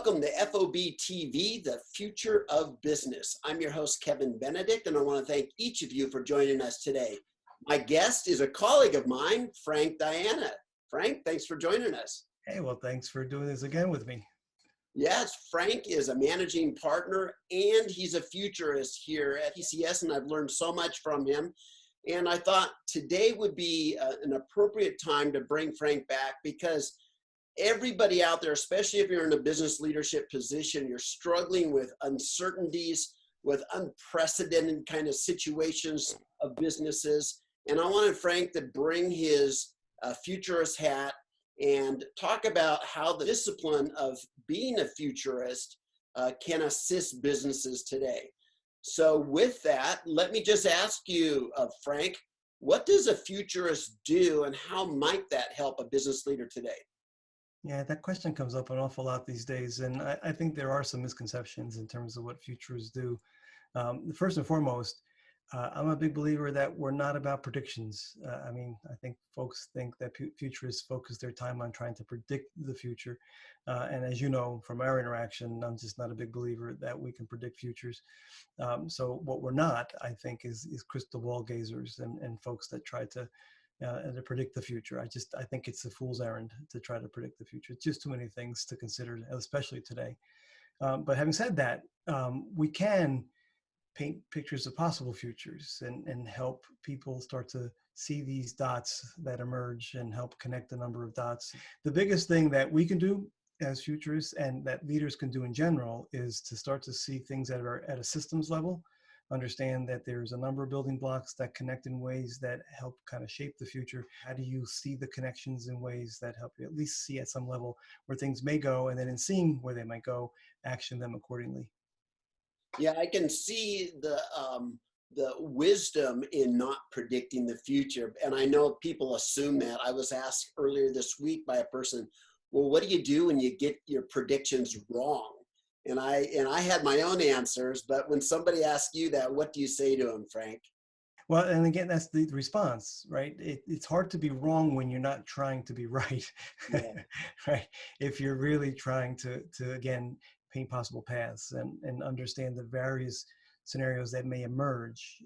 Welcome to FOBtv, the future of business. I'm your host, Kevin Benedict, and I want to thank each of you for joining us today. My guest is a colleague of mine, Frank Diana. Frank, thanks for joining us. Hey, well, thanks for doing this again with me. Yes, Frank is a managing partner and he's a futurist here at PCS, and I've learned so much from him. And I thought today would be an appropriate time to bring Frank back because everybody out there, especially if you're in a business leadership position, you're struggling with uncertainties, with unprecedented kind of situations of businesses. And I wanted Frank to bring his futurist hat and talk about how the discipline of being a futurist can assist businesses today. So with that, let me just ask you, Frank, what does a futurist do and how might that help a business leader today? Yeah, that question comes up an awful lot these days, and I think there are some misconceptions in terms of what futurists do. First and foremost, I'm a big believer that we're not about predictions. I think folks think that futurists focus their time on trying to predict the future. And as you know from our interaction, I'm just not a big believer that we can predict futures. So what we're not, I think, is crystal ball gazers and folks that try to predict the future. I think it's a fool's errand to try to predict the future. It's just too many things to consider, especially today. But having said that, we can paint pictures of possible futures and help people start to see these dots that emerge and help connect a number of dots. The biggest thing that we can do as futurists and that leaders can do in general is to start to see things that are at a systems level, understand that there's a number of building blocks that connect in ways that help kind of shape the future. How do you see the connections in ways that help you at least see at some level where things may go, and then in seeing where they might go, action them accordingly? Yeah, I can see the wisdom in not predicting the future. And I know people assume that. I was asked earlier this week by a person, well, what do you do when you get your predictions wrong? And I had my own answers, but when somebody asks you that, what do you say to them, Frank? Well, and again, that's the response, right? It's hard to be wrong when you're not trying to be right, Yeah. right? If you're really trying to again, paint possible paths and understand the various scenarios that may emerge,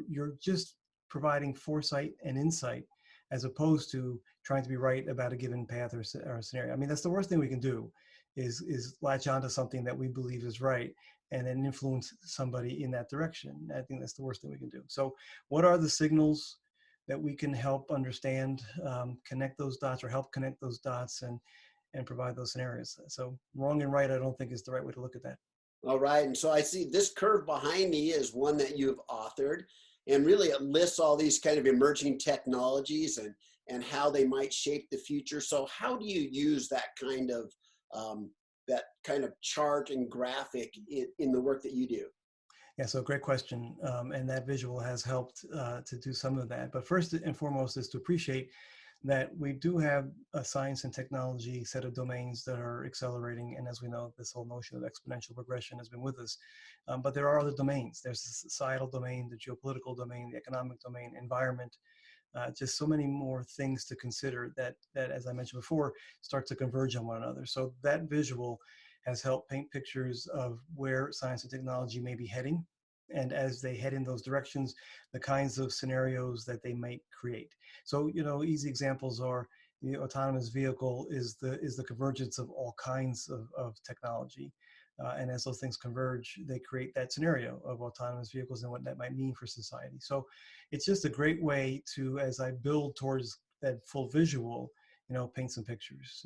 you're just providing foresight and insight as opposed to trying to be right about a given path or scenario. I mean, that's the worst thing we can do is latch onto something that we believe is right and then influence somebody in that direction. I think that's the worst thing we can do. So what are the signals that we can help understand, connect those dots or help connect those dots and provide those scenarios? So wrong and right, I don't think is the right way to look at that. All right. And so I see this curve behind me is one that you've authored, and really it lists all these kind of emerging technologies and how they might shape the future. So how do you use that kind of chart and graphic in the work that you do? Yeah, so great question. And that visual has helped to do some of that. But first and foremost is to appreciate that we do have a science and technology set of domains that are accelerating. And as we know, this whole notion of exponential progression has been with us. But there are other domains. There's the societal domain, the geopolitical domain, the economic domain, environment, just so many more things to consider that, as I mentioned before, start to converge on one another. So that visual has helped paint pictures of where science and technology may be heading. And as they head in those directions, the kinds of scenarios that they might create. So, easy examples are the autonomous vehicle is the convergence of all kinds of technology. And as those things converge, they create that scenario of autonomous vehicles and what that might mean for society. So it's just a great way to, as I build towards that full visual, paint some pictures.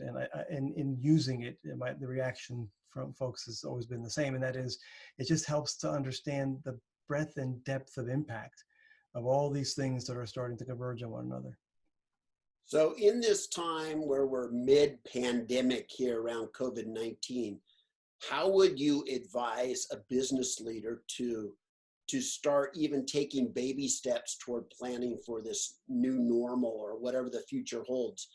And in using it, the reaction from folks has always been the same. And that is, it just helps to understand the breadth and depth of impact of all these things that are starting to converge on one another. So in this time where we're mid-pandemic here around COVID-19, how would you advise a business leader to start even taking baby steps toward planning for this new normal or whatever the future holds?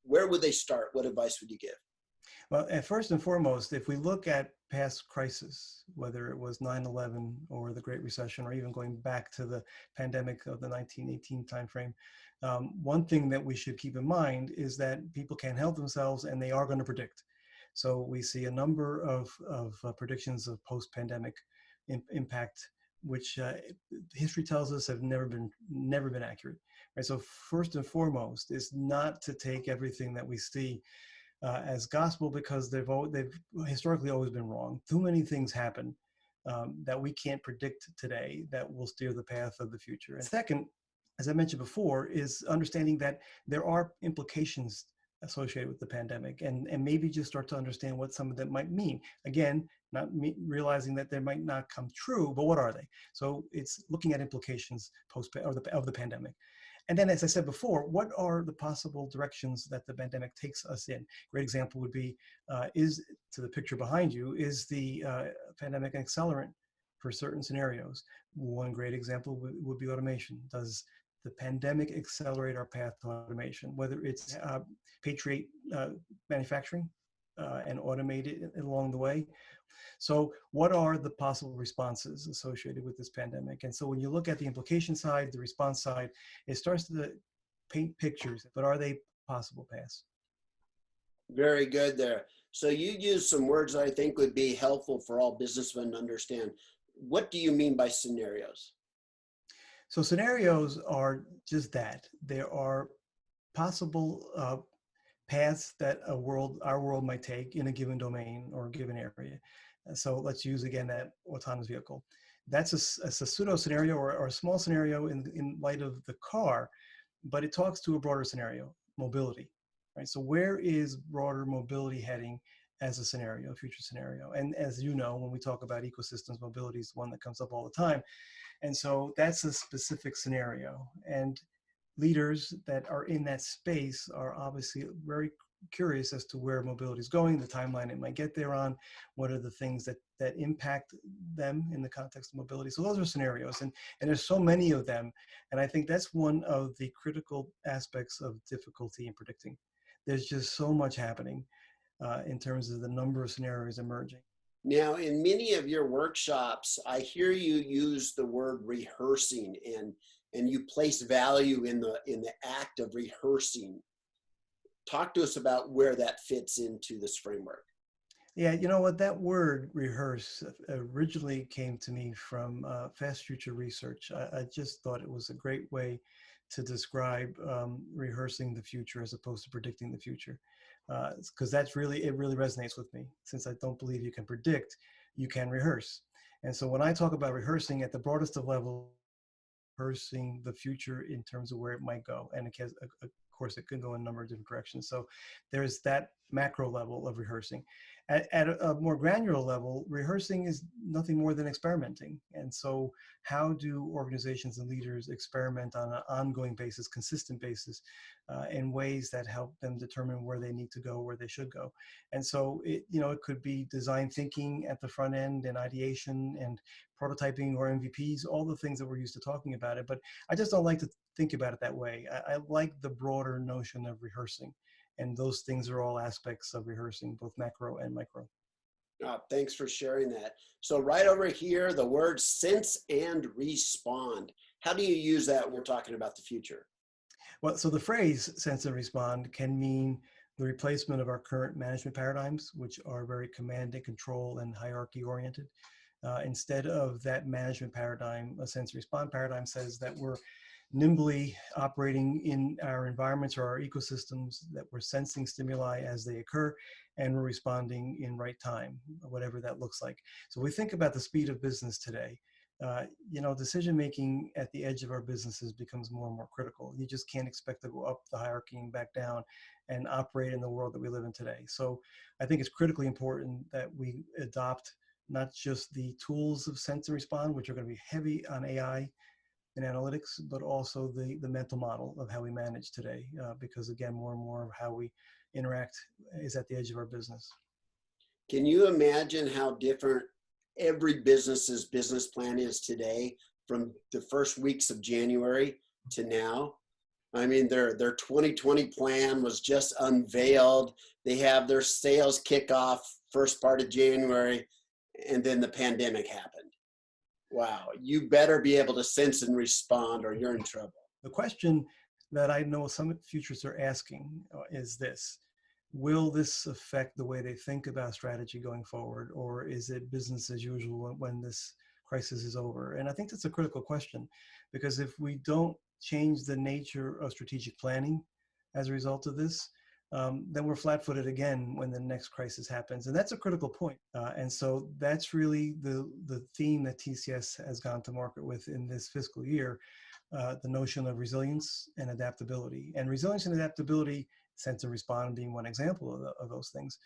Where would they start? What advice would you give? Well, and first and foremost, if we look at past crises, whether it was 9/11 or the Great Recession, or even going back to the pandemic of the 1918 timeframe, one thing that we should keep in mind is that people can't help themselves and they are going to predict. So we see a number of predictions of post-pandemic impact, which history tells us have never been accurate. Right. So first and foremost is not to take everything that we see as gospel, because they've historically always been wrong. Too many things happen that we can't predict today that will steer the path of the future. And second, as I mentioned before, is understanding that there are implications associated with the pandemic, and maybe just start to understand what some of them might mean. Again, not realizing that they might not come true, but what are they? So it's looking at implications of the pandemic. And then, as I said before, what are the possible directions that the pandemic takes us in? Great example would be, is, to the picture behind you, is the pandemic an accelerant for certain scenarios? One great example would be automation. Does the pandemic accelerate our path to automation, whether it's patriate manufacturing and automate it along the way? So what are the possible responses associated with this pandemic? And so when you look at the implication side, the response side, it starts to paint pictures, but are they possible paths? Very good there. So you use some words I think would be helpful for all businessmen to understand. What do you mean by scenarios? So scenarios are just that. There are possible paths that our world might take in a given domain or a given area. So let's use again that autonomous vehicle. That's a pseudo scenario or a small scenario in light of the car, but it talks to a broader scenario, mobility, right? So where is broader mobility heading as a scenario, a future scenario? And as you know, when we talk about ecosystems, mobility is one that comes up all the time. And so that's a specific scenario. And leaders that are in that space are obviously very curious as to where mobility is going, the timeline it might get there on, what are the things that impact them in the context of mobility. So those are scenarios, and there's so many of them. And I think that's one of the critical aspects of difficulty in predicting. There's just so much happening in terms of the number of scenarios emerging. Now, in many of your workshops, I hear you use the word rehearsing, and you place value in the act of rehearsing. Talk to us about where that fits into this framework. Yeah, you know what, that word rehearse originally came to me from fast future research. I just thought it was a great way to describe rehearsing the future as opposed to predicting the future. Because it really resonates with me, since I don't believe you can predict, you can rehearse. And so when I talk about rehearsing at the broadest of levels, rehearsing the future in terms of where it might go. And it has, of course, it can go in a number of different directions. So there's that macro level of rehearsing. At a more granular level, rehearsing is nothing more than experimenting. And so how do organizations and leaders experiment on an ongoing basis, consistent basis, in ways that help them determine where they need to go, where they should go? And so it could be design thinking at the front end, and ideation and prototyping or MVPs, all the things that we're used to talking about it. But I just don't like to think about it that way. I like the broader notion of rehearsing. And those things are all aspects of rehearsing, both macro and micro. Thanks for sharing that. So right over here, the word sense and respond. How do you use that when we're talking about the future? Well, so the phrase sense and respond can mean the replacement of our current management paradigms, which are very command and control and hierarchy oriented. Instead of that management paradigm, a sense and respond paradigm says that we're nimbly operating in our environments or our ecosystems, that we're sensing stimuli as they occur, and we're responding in right time, whatever that looks like. So we think about the speed of business today. Decision-making at the edge of our businesses becomes more and more critical. You just can't expect to go up the hierarchy and back down and operate in the world that we live in today. So I think it's critically important that we adopt not just the tools of sense and respond, which are going to be heavy on AI and analytics, but also the mental model of how we manage today, because again, more and more of how we interact is at the edge of our business. Can you imagine how different every business's business plan is today from the first weeks of January to now? I mean, their 2020 plan was just unveiled. They have their sales kickoff first part of January, and then the pandemic happened. Wow, you better be able to sense and respond or you're in trouble. The question that I know some futurists are asking is this: will this affect the way they think about strategy going forward, or is it business as usual when this crisis is over? And I think that's a critical question, because if we don't change the nature of strategic planning as a result of this, then we're flat-footed again when the next crisis happens. And that's a critical point. And so that's really the theme that TCS has gone to market with in this fiscal year, the notion of resilience and adaptability. And resilience and adaptability, sense to respond being one example of those things.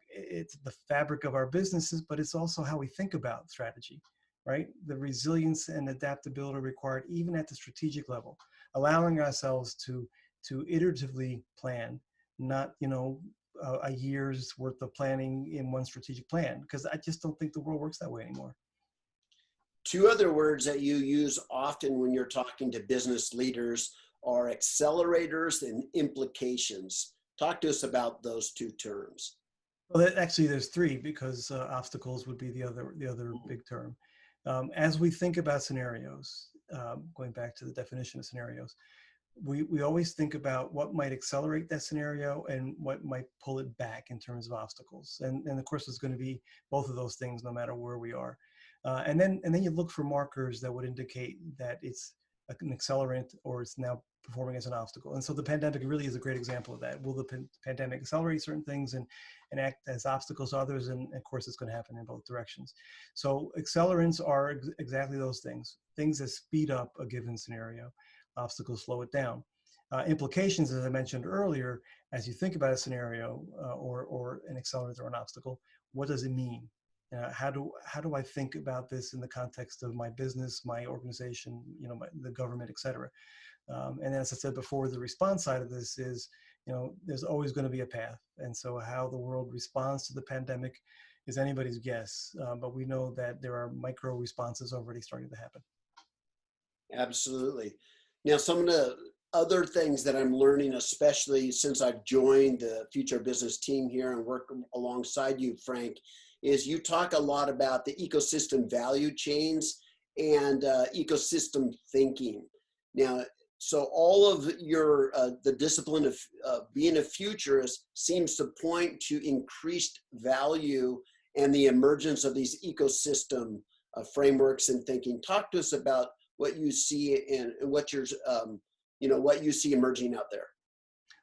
It's the fabric of our businesses, but it's also how we think about strategy, right? The resilience and adaptability required even at the strategic level, allowing ourselves to iteratively plan, not, a year's worth of planning in one strategic plan, because I just don't think the world works that way anymore. Two other words that you use often when you're talking to business leaders are accelerators and implications. Talk to us about those two terms. Well, actually, there's three, because obstacles would be the other big term. As we think about scenarios, going back to the definition of scenarios, we always think about what might accelerate that scenario and what might pull it back in terms of obstacles. And of course, it's going to be both of those things no matter where we are. And then you look for markers that would indicate that it's an accelerant or it's now performing as an obstacle. And so the pandemic really is a great example of that. Will the pandemic accelerate certain things and act as obstacles to others? And of course, it's going to happen in both directions. So accelerants are exactly those things that speed up a given scenario. Obstacles slow it down. Implications, as I mentioned earlier, as you think about a scenario or an accelerant or an obstacle, what does it mean? How do I think about this in the context of my business, my organization, the government, et cetera? And as I said before, the response side of this is, there's always going to be a path. And so how the world responds to the pandemic is anybody's guess. But we know that there are micro responses already starting to happen. Absolutely. Now, some of the other things that I'm learning, especially since I've joined the Future Business team here and work alongside you, Frank, is you talk a lot about the ecosystem value chains and ecosystem thinking. Now, so all of your, the discipline of being a futurist seems to point to increased value and the emergence of these ecosystem frameworks and thinking. Talk to us about what you see and what you're, what you see emerging out there.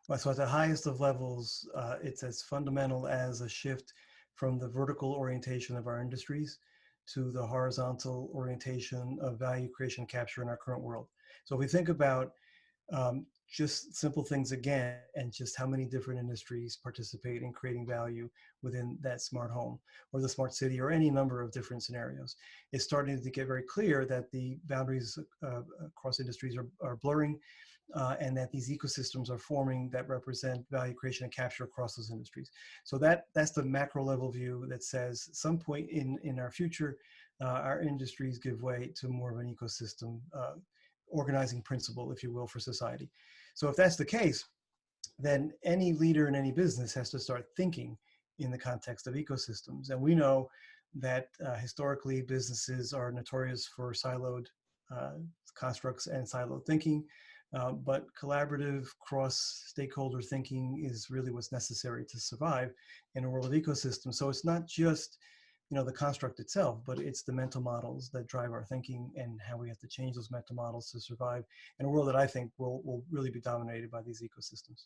Well, so at the highest of levels, it's as fundamental as a shift from the vertical orientation of our industries to the horizontal orientation of value creation capture in our current world. So if we think about just simple things again, and just how many different industries participate in creating value within that smart home or the smart city or any number of different scenarios, it's starting to get very clear that the boundaries across industries are blurring, and that these ecosystems are forming that represent value creation and capture across those industries. So that's the macro level view that says at some point in our future, our industries give way to more of an ecosystem organizing principle, if you will, for society. So if that's the case, then any leader in any business has to start thinking in the context of ecosystems. And we know that historically businesses are notorious for siloed constructs and siloed thinking. But collaborative cross-stakeholder thinking is really what's necessary to survive in a world of ecosystems. So it's not just, the construct itself, but it's the mental models that drive our thinking and how we have to change those mental models to survive in a world that I think will really be dominated by these ecosystems.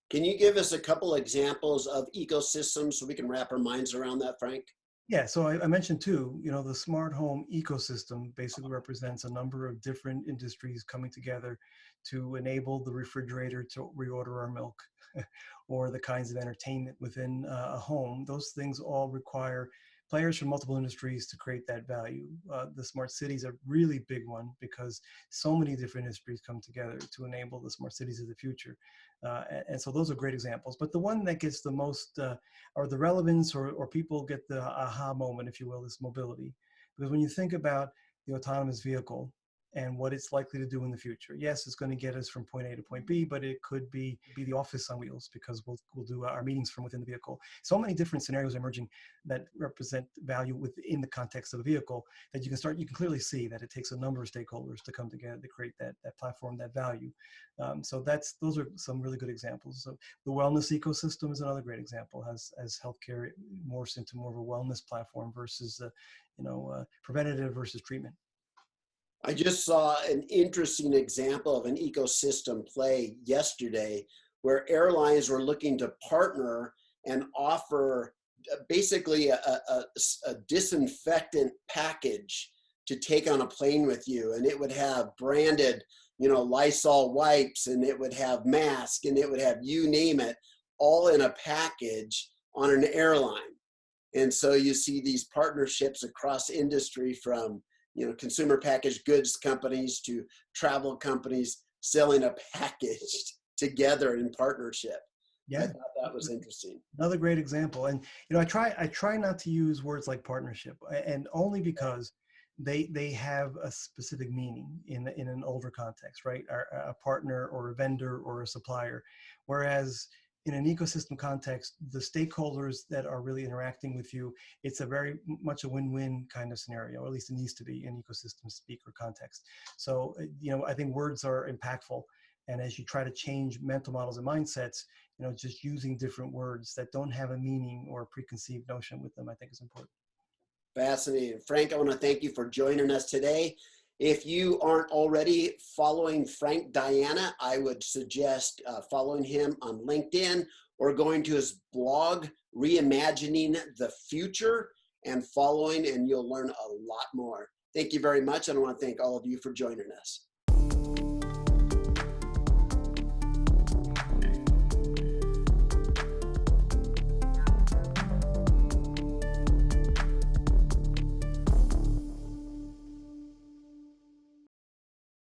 Can you give us a couple examples of ecosystems so we can wrap our minds around that, Frank? Yeah, so I mentioned too, the smart home ecosystem basically represents a number of different industries coming together to enable the refrigerator to reorder our milk or the kinds of entertainment within a home. Those things all require players from multiple industries to create that value. The smart city is a really big one because so many different industries come together to enable the smart cities of the future. And so those are great examples. But the one that gets the most, or the relevance, or people get the aha moment, if you will, is mobility. Because when you think about the autonomous vehicle, and what it's likely to do in the future. Yes, it's going to get us from point A to point B, but it could be the office on wheels, because we'll do our meetings from within the vehicle. So many different scenarios emerging that represent value within the context of the vehicle, that you can clearly see that it takes a number of stakeholders to come together to create that platform, that value. So those are some really good examples. So the wellness ecosystem is another great example, as healthcare morphs into more of a wellness platform versus preventative versus treatment. I just saw an interesting example of an ecosystem play yesterday, where airlines were looking to partner and offer basically a disinfectant package to take on a plane with you. And it would have branded, Lysol wipes, and it would have masks, and it would have, you name it, all in a package on an airline. And so you see these partnerships across industry, from consumer packaged goods companies to travel companies selling a package together in partnership. Yeah, I thought that was interesting. Another great example. And I try not to use words like partnership, and only because they have a specific meaning in an older context, right? A partner or a vendor or a supplier. Whereas in an ecosystem context, the stakeholders that are really interacting with you, it's a very much a win-win kind of scenario, or at least it needs to be in ecosystem speak or context. So, I think words are impactful. And as you try to change mental models and mindsets, just using different words that don't have a meaning or a preconceived notion with them, I think is important. Fascinating. Frank, I want to thank you for joining us today. If you aren't already following Frank Diana, I would suggest following him on LinkedIn, or going to his blog, Reimagining the Future, and following, and you'll learn a lot more. Thank you very much. And I want to thank all of you for joining us.